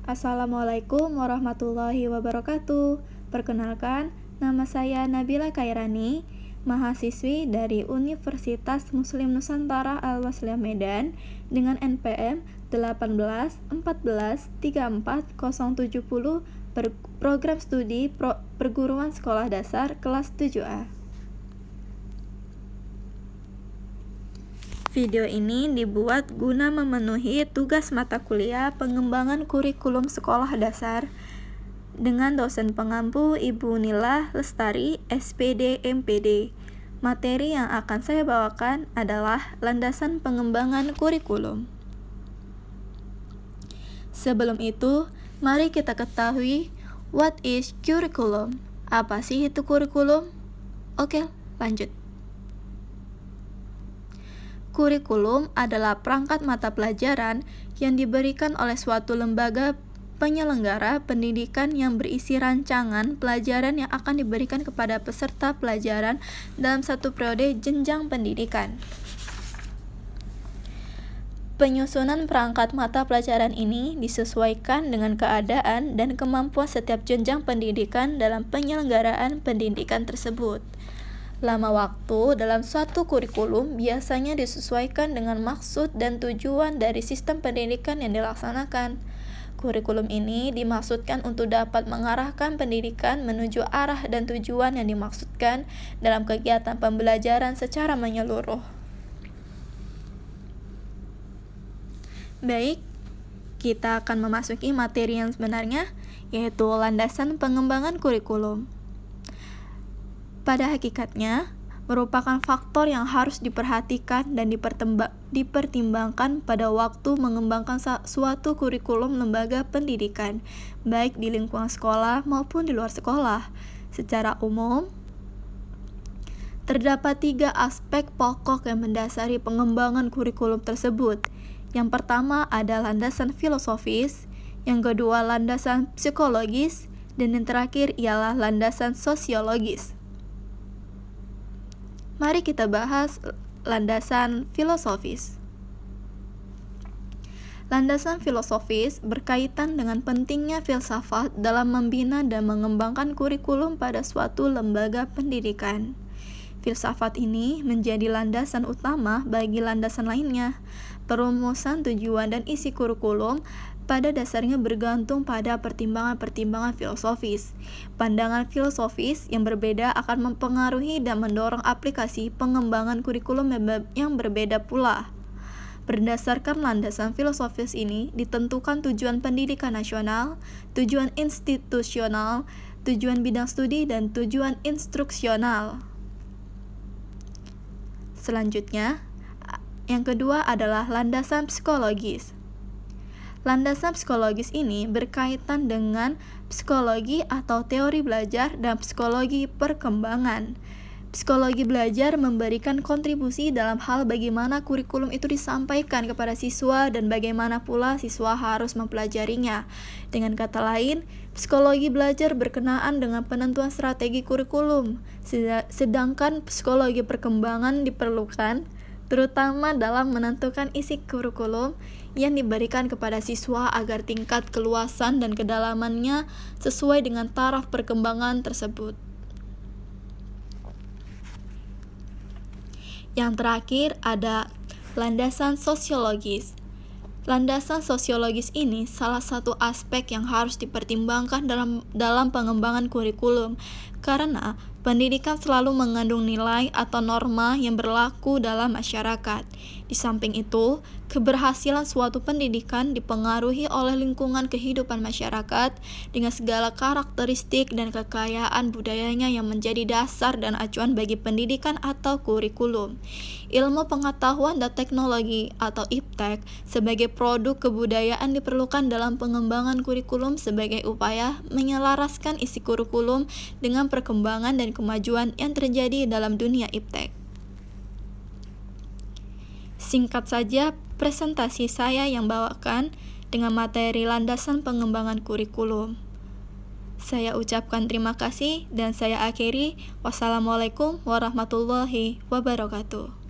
Assalamualaikum warahmatullahi wabarakatuh. Perkenalkan, nama saya Nabila Khairani, mahasiswi dari Universitas Muslim Nusantara Al-Wasliyah Medan dengan NPM 18 14 34 070 Program Studi Perguruan Sekolah Dasar kelas 7A. Video ini dibuat guna memenuhi tugas mata kuliah pengembangan kurikulum sekolah dasar dengan dosen pengampu Ibu Nila Lestari, SPD MPD. Materi yang akan saya bawakan adalah landasan pengembangan kurikulum. Sebelum itu, mari kita ketahui what is curriculum. Apa sih itu kurikulum? Oke, lanjut. Kurikulum adalah perangkat mata pelajaran yang diberikan oleh suatu lembaga penyelenggara pendidikan yang berisi rancangan pelajaran yang akan diberikan kepada peserta pelajaran dalam satu periode jenjang pendidikan. Penyusunan perangkat mata pelajaran ini disesuaikan dengan keadaan dan kemampuan setiap jenjang pendidikan dalam penyelenggaraan pendidikan tersebut. Lama waktu dalam suatu kurikulum biasanya disesuaikan dengan maksud dan tujuan dari sistem pendidikan yang dilaksanakan. Kurikulum ini dimaksudkan untuk dapat mengarahkan pendidikan menuju arah dan tujuan yang dimaksudkan dalam kegiatan pembelajaran secara menyeluruh. Baik, kita akan memasuki materi yang sebenarnya, yaitu landasan pengembangan kurikulum. Pada hakikatnya, merupakan faktor yang harus diperhatikan dan dipertimbangkan pada waktu mengembangkan suatu kurikulum lembaga pendidikan, baik di lingkungan sekolah maupun di luar sekolah. Secara umum, terdapat 3 aspek pokok yang mendasari pengembangan kurikulum tersebut. Yang pertama ada landasan filosofis, yang kedua landasan psikologis, dan yang terakhir ialah landasan sosiologis. Mari kita bahas landasan filosofis. Landasan filosofis berkaitan dengan pentingnya filsafat dalam membina dan mengembangkan kurikulum pada suatu lembaga pendidikan. Filsafat ini menjadi landasan utama bagi landasan lainnya. Perumusan tujuan dan isi kurikulum pada dasarnya bergantung pada pertimbangan-pertimbangan filosofis. Pandangan filosofis yang berbeda akan mempengaruhi dan mendorong aplikasi pengembangan kurikulum yang berbeda pula. Berdasarkan landasan filosofis ini ditentukan tujuan pendidikan nasional, tujuan institusional, tujuan bidang studi, dan tujuan instruksional. Selanjutnya, yang kedua adalah landasan psikologis. Landasan psikologis ini berkaitan dengan psikologi atau teori belajar dan psikologi perkembangan. Psikologi belajar memberikan kontribusi dalam hal bagaimana kurikulum itu disampaikan kepada siswa dan bagaimana pula siswa harus mempelajarinya. Dengan kata lain, psikologi belajar berkenaan dengan penentuan strategi kurikulum, sedangkan psikologi perkembangan diperlukan terutama dalam menentukan isi kurikulum yang diberikan kepada siswa agar tingkat keluasan dan kedalamannya sesuai dengan taraf perkembangan tersebut. Yang terakhir ada landasan sosiologis. Landasan sosiologis ini salah satu aspek yang harus dipertimbangkan dalam pengembangan kurikulum, karena pendidikan selalu mengandung nilai atau norma yang berlaku dalam masyarakat. Di samping itu, keberhasilan suatu pendidikan dipengaruhi oleh lingkungan kehidupan masyarakat dengan segala karakteristik dan kekayaan budayanya yang menjadi dasar dan acuan bagi pendidikan atau kurikulum. Ilmu pengetahuan dan teknologi atau IPTEK sebagai produk kebudayaan diperlukan dalam pengembangan kurikulum sebagai upaya menyelaraskan isi kurikulum dengan perkembangan dan kemajuan yang terjadi dalam dunia IPTEK. Singkat saja presentasi saya yang bawakan dengan materi landasan pengembangan kurikulum. Saya ucapkan terima kasih dan saya akhiri. Wassalamualaikum warahmatullahi wabarakatuh.